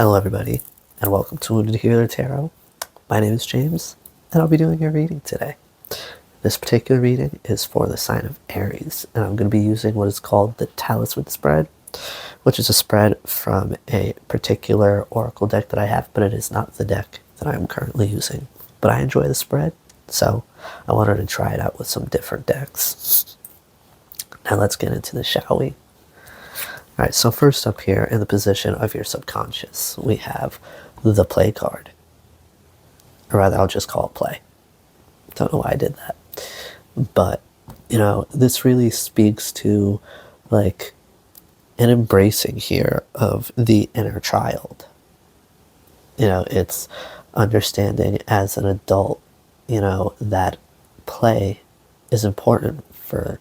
Hello everybody, and welcome to Wounded Healer Tarot. My name is James, and I'll be doing your reading today. This particular reading is for the sign of Aries, and I'm going to be using what is called the Talisman spread, which is a spread from a particular oracle deck that I have, but it is not the deck that I'm currently using. But I enjoy the spread, so I wanted to try it out with some different decks. Now let's get into this, shall we? Alright, so first up here in the position of your subconscious, we have the play card. Or rather, I'll just call it play. Don't know why I did that. But, this really speaks to, like, an embracing here of the inner child. It's understanding as an adult, that play is important for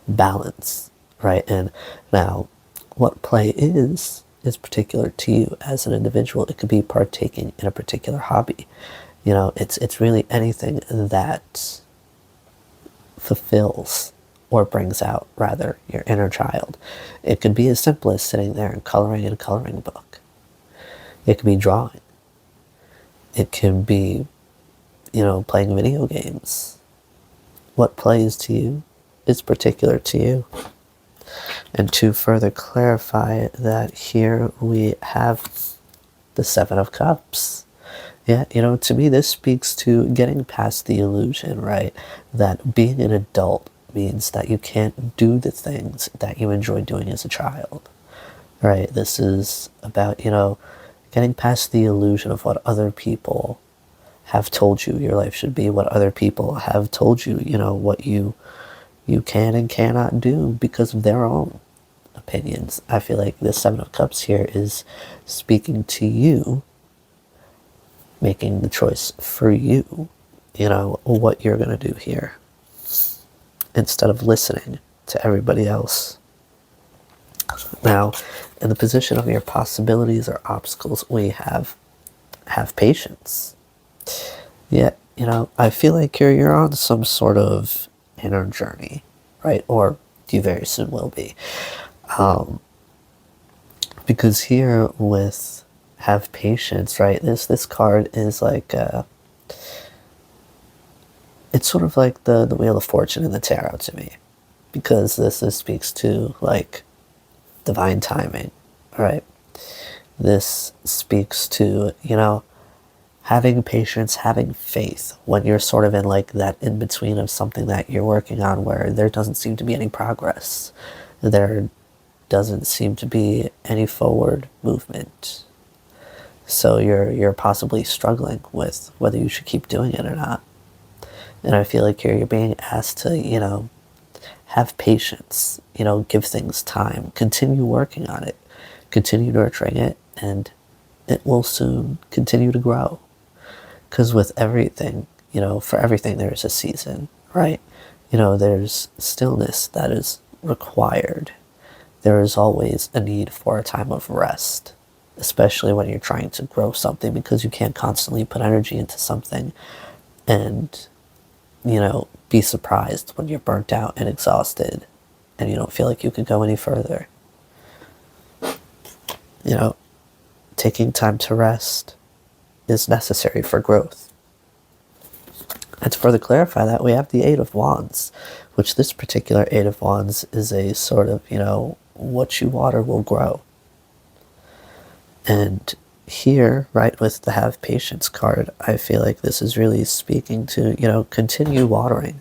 balance, right? And now, what play is particular to you as an individual. It could be partaking in a particular hobby. It's really anything that fulfills or brings out, rather, your inner child. It could be as simple as sitting there and coloring in a coloring book. It could be drawing. It could be, playing video games. What plays to you is particular to you. And to further clarify that, here we have the Seven of Cups. Yeah, to me this speaks to getting past the illusion, right? That being an adult means that you can't do the things that you enjoyed doing as a child, right? This is about, getting past the illusion of what other people have told you your life should be, what other people have told you, what you can and cannot do because of their own opinions. I feel like the Seven of Cups here is speaking to you, making the choice for you, what you're going to do here, instead of listening to everybody else. Now, in the position of your possibilities or obstacles, we have patience. Yeah, I feel like you're on some sort of inner journey, right? Or you very soon will be. Because here with have patience, right? This card is like, it's sort of like the Wheel of Fortune in the tarot to me. Because this speaks to, like, divine timing, right? This speaks to, having patience, having faith when you're sort of in like that in-between of something that you're working on where there doesn't seem to be any progress. There doesn't seem to be any forward movement. So you're possibly struggling with whether you should keep doing it or not. And I feel like you're being asked to, have patience, give things time, continue working on it, continue nurturing it, and it will soon continue to grow. Because with everything, for everything there is a season, right? There's stillness that is required. There is always a need for a time of rest, especially when you're trying to grow something, because you can't constantly put energy into something and, be surprised when you're burnt out and exhausted and you don't feel like you could go any further. Taking time to rest is necessary for growth. And to further clarify that, we have the Eight of Wands, which this particular Eight of Wands is a sort of, what you water will grow. And here, right, with the Have Patience card, I feel like this is really speaking to, continue watering,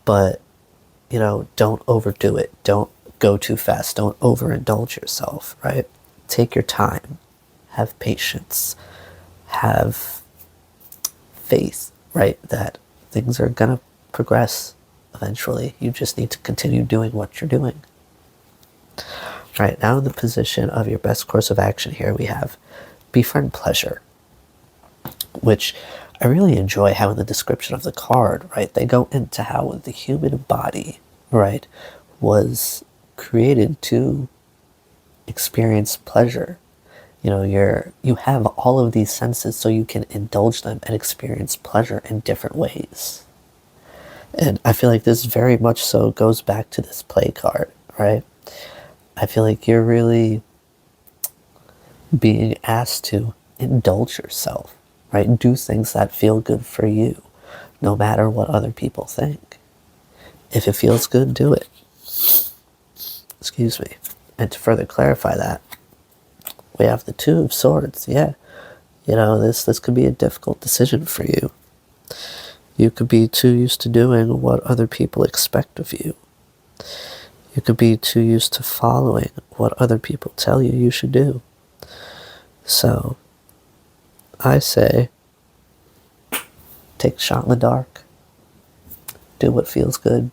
but, don't overdo it. Don't go too fast. Don't overindulge yourself, right? Take your time. Have patience. Have faith, right, that things are gonna progress eventually. You just need to continue doing what you're doing. Right, now in the position of your best course of action here, we have befriend pleasure, which I really enjoy how in the description of the card, right, they go into how the human body, right, was created to experience pleasure. You have all of these senses so you can indulge them and experience pleasure in different ways. And I feel like this very much so goes back to this play card, right? I feel like you're really being asked to indulge yourself, right? Do things that feel good for you, no matter what other people think. If it feels good, do it. Excuse me. And to further clarify that, we have the Two of Swords. Yeah, this could be a difficult decision for you. You could be too used to doing what other people expect of you. You could be too used to following what other people tell you you should do. So, I say, take a shot in the dark, do what feels good,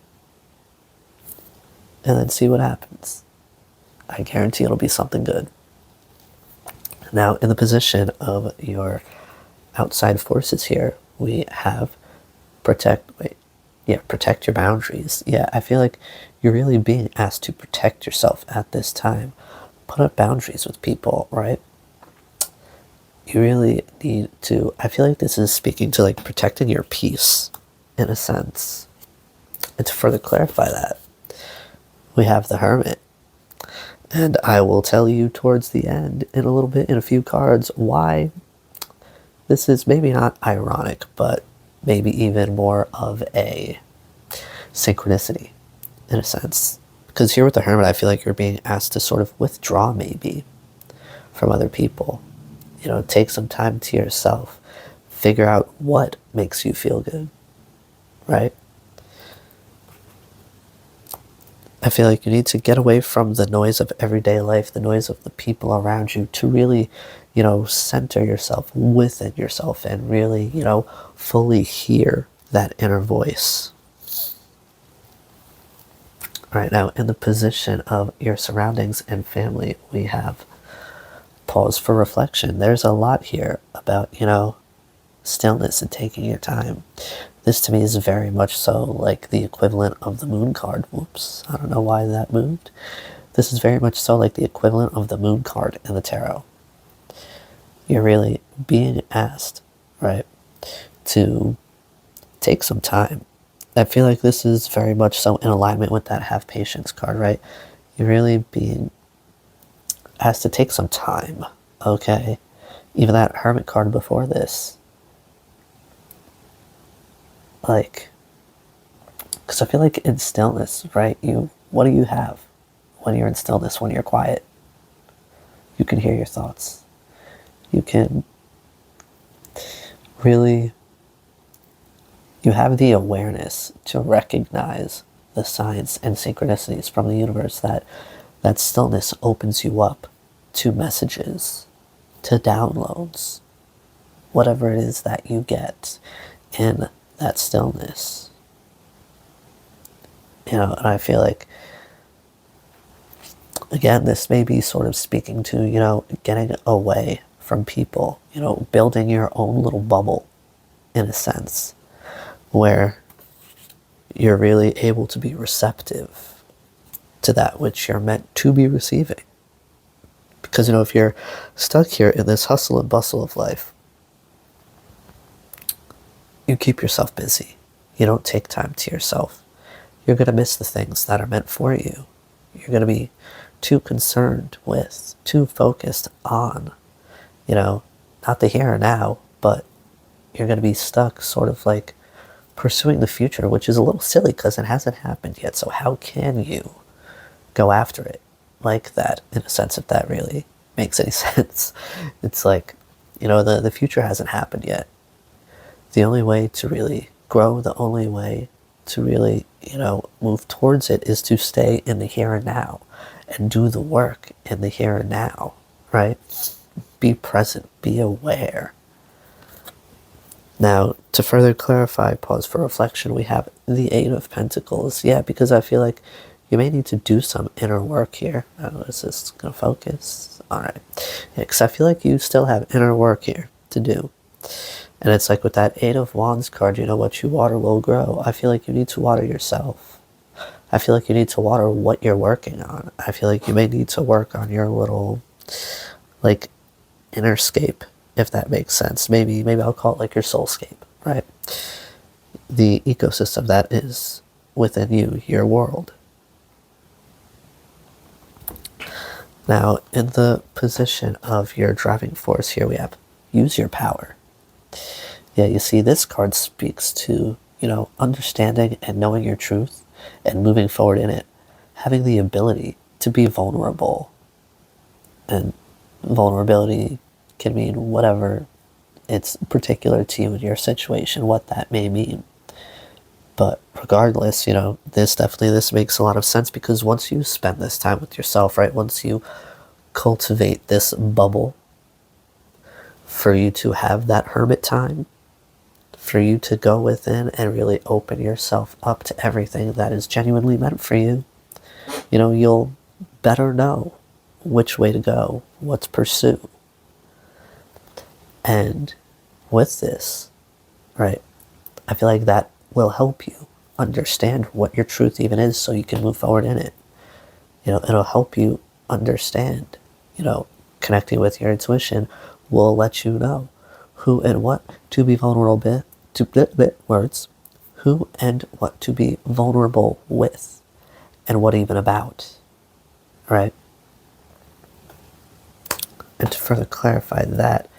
and then see what happens. I guarantee it'll be something good. Now, in the position of your outside forces here, we have protect your boundaries. Yeah, I feel like you're really being asked to protect yourself at this time. Put up boundaries with people, right? You really need to, I feel like this is speaking to like protecting your peace in a sense. And to further clarify that, we have the Hermit. And I will tell you towards the end in a little bit, in a few cards, why this is maybe not ironic, but maybe even more of a synchronicity in a sense. Because here with the Hermit, I feel like you're being asked to sort of withdraw maybe from other people. Take some time to yourself. Figure out what makes you feel good, right? I feel like you need to get away from the noise of everyday life, the noise of the people around you, to really, center yourself within yourself and really, fully hear that inner voice. Right now, in the position of your surroundings and family, we have pause for reflection. There's a lot here about, stillness and taking your time. This to me is very much so like the equivalent of the moon card. Whoops, I don't know why that moved. This is very much so like the equivalent of the moon card in the tarot. You're really being asked, right, to take some time. I feel like this is very much so in alignment with that have patience card, right? You're really being asked to take some time, okay? Even that Hermit card before this, like, because I feel like in stillness, right, what do you have when you're in stillness, when you're quiet? You can hear your thoughts. You can really, you have the awareness to recognize the signs and synchronicities from the universe that stillness opens you up to messages, to downloads, whatever it is that you get in that stillness. And I feel like, again, this may be sort of speaking to, getting away from people, building your own little bubble in a sense, where you're really able to be receptive to that which you're meant to be receiving. Because, if you're stuck here in this hustle and bustle of life, you keep yourself busy. You don't take time to yourself. You're going to miss the things that are meant for you. You're going to be too concerned with, too focused on, not the here and now, but you're going to be stuck sort of like pursuing the future, which is a little silly because it hasn't happened yet. So how can you go after it like that, in a sense, if that really makes any sense? It's like, the future hasn't happened yet. The only way to really grow, the only way to really, move towards it is to stay in the here and now and do the work in the here and now, right? Be present, be aware. Now, to further clarify, pause for reflection, we have the Eight of Pentacles. Yeah, because I feel like you may need to do some inner work here. Is this going to focus? All right. Yeah, because I feel like you still have inner work here to do. And it's like with that Eight of Wands card, what you water will grow. I feel like you need to water yourself. I feel like you need to water what you're working on. I feel like you may need to work on your little, like, innerscape, if that makes sense. Maybe I'll call it like your soulscape, right? The ecosystem that is within you, your world. Now, in the position of your driving force here, we have use your power. Yeah, you see, this card speaks to, understanding and knowing your truth and moving forward in it, having the ability to be vulnerable. And vulnerability can mean whatever it's particular to you in your situation, what that may mean. But regardless, this makes a lot of sense, because once you spend this time with yourself, right, once you cultivate this bubble for you to have that hermit time, for you to go within and really open yourself up to everything that is genuinely meant for you, you'll better know which way to go, what to pursue. And with this, right, I feel like that will help you understand what your truth even is, so you can move forward in it. It'll help you understand, connecting with your intuition will let you know who and what to be vulnerable words, who and what to be vulnerable with, and what even about, right? And to further clarify that,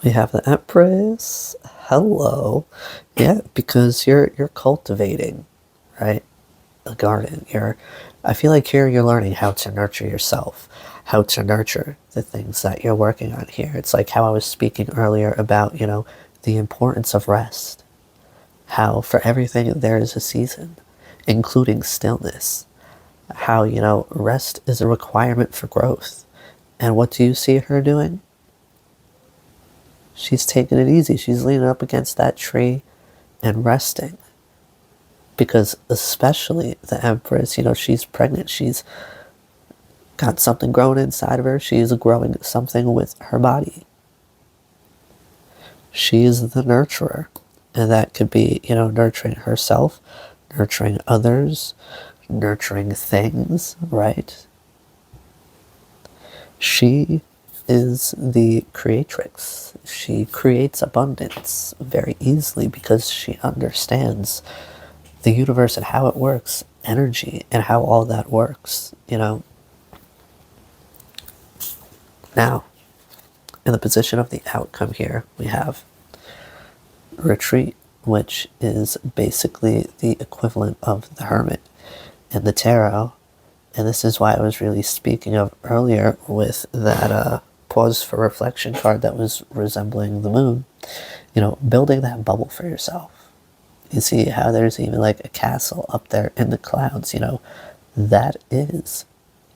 we have the Empress. Hello. Yeah, because you're cultivating, right? A garden. I feel like here you're learning how to nurture yourself, how to nurture the things that you're working on here. It's like how I was speaking earlier about, the importance of rest. How for everything there is a season, including stillness. How, rest is a requirement for growth. And what do you see her doing? She's taking it easy. She's leaning up against that tree and resting. Because especially the Empress, she's pregnant. She's got something growing inside of her. She is growing something with her body. She is the nurturer. And that could be, nurturing herself, nurturing others, nurturing things, right? She is the creatrix. She creates abundance very easily because she understands the universe and how it works, energy, and how all that works, Now, in the position of the outcome here, we have retreat, which is basically the equivalent of the hermit in the tarot. And this is why I was really speaking of earlier with that pause for reflection card that was resembling the moon. Building that bubble for yourself. You see how there's even like a castle up there in the clouds, that is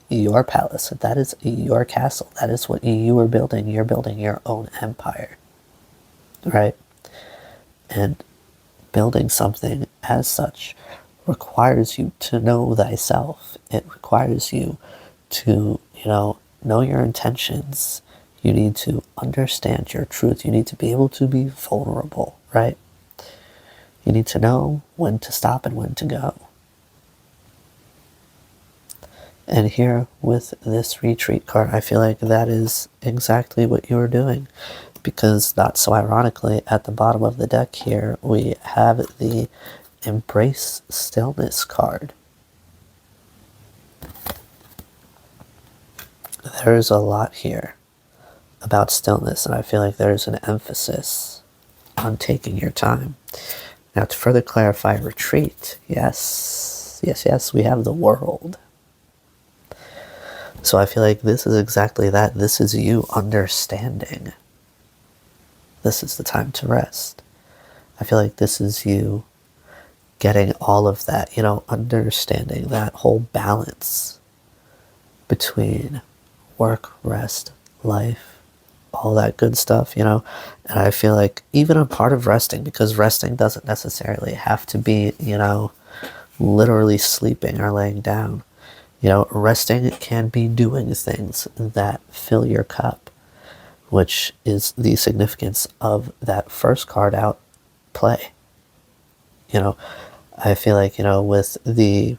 your palace. That is your castle. That is what you are building. You're building your own empire, right? And building something as such requires you to know thyself. It requires you to, know your intentions. You need to understand your truth. You need to be able to be vulnerable, right? You need to know when to stop and when to go. And here with this retreat card, I feel like that is exactly what you are doing. Because not so ironically, at the bottom of the deck here, we have the Embrace Stillness card. There's a lot here about stillness, and I feel like there's an emphasis on taking your time. Now, to further clarify retreat, yes, we have the World. So I feel like this is exactly that. This is you understanding. This is the time to rest. I feel like this is you getting all of that, understanding that whole balance between work, rest, life, all that good stuff, And I feel like even a part of resting, because resting doesn't necessarily have to be, literally sleeping or laying down. Resting can be doing things that fill your cup, which is the significance of that first card out, play. I feel like, with the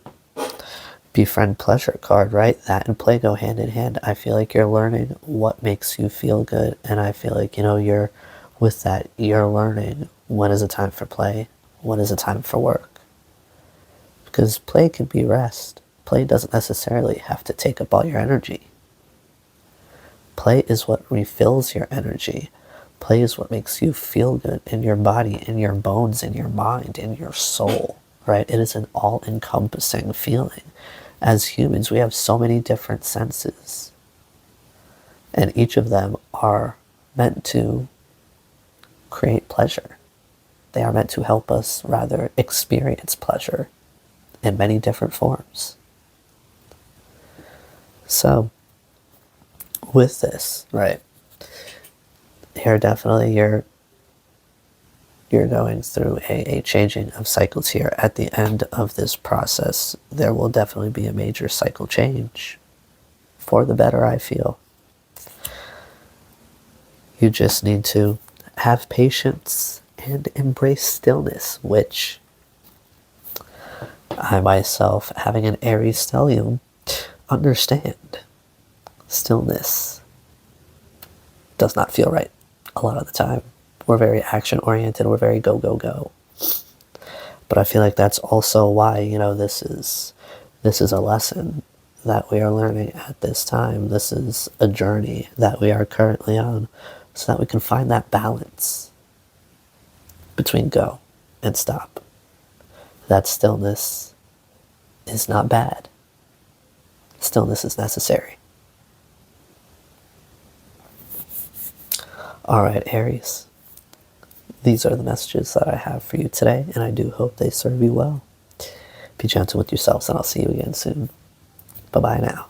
befriend pleasure card, right? That and play go hand in hand. I feel like you're learning what makes you feel good. And I feel like, you're with that, you're learning when is a time for play, when is a time for work. Because play can be rest. Play doesn't necessarily have to take up all your energy. Play is what refills your energy. Play is what makes you feel good in your body, in your bones, in your mind, in your soul, right? It is an all-encompassing feeling. As humans, we have so many different senses, and each of them are meant to create pleasure. They are meant to help us rather experience pleasure in many different forms. So, with this, right, here definitely you're going through a changing of cycles here. At the end of this process, there will definitely be a major cycle change for the better, I feel. You just need to have patience and embrace stillness, which I myself, having an Aries stellium, understand. Stillness does not feel right a lot of the time. We're very action oriented, we're very go, go, go. But I feel like that's also why, this is a lesson that we are learning at this time. This is a journey that we are currently on, so that we can find that balance between go and stop. That stillness is not bad. Stillness is necessary. Alright, Aries. These are the messages that I have for you today, and I do hope they serve you well. Be gentle with yourselves, and I'll see you again soon. Bye-bye now.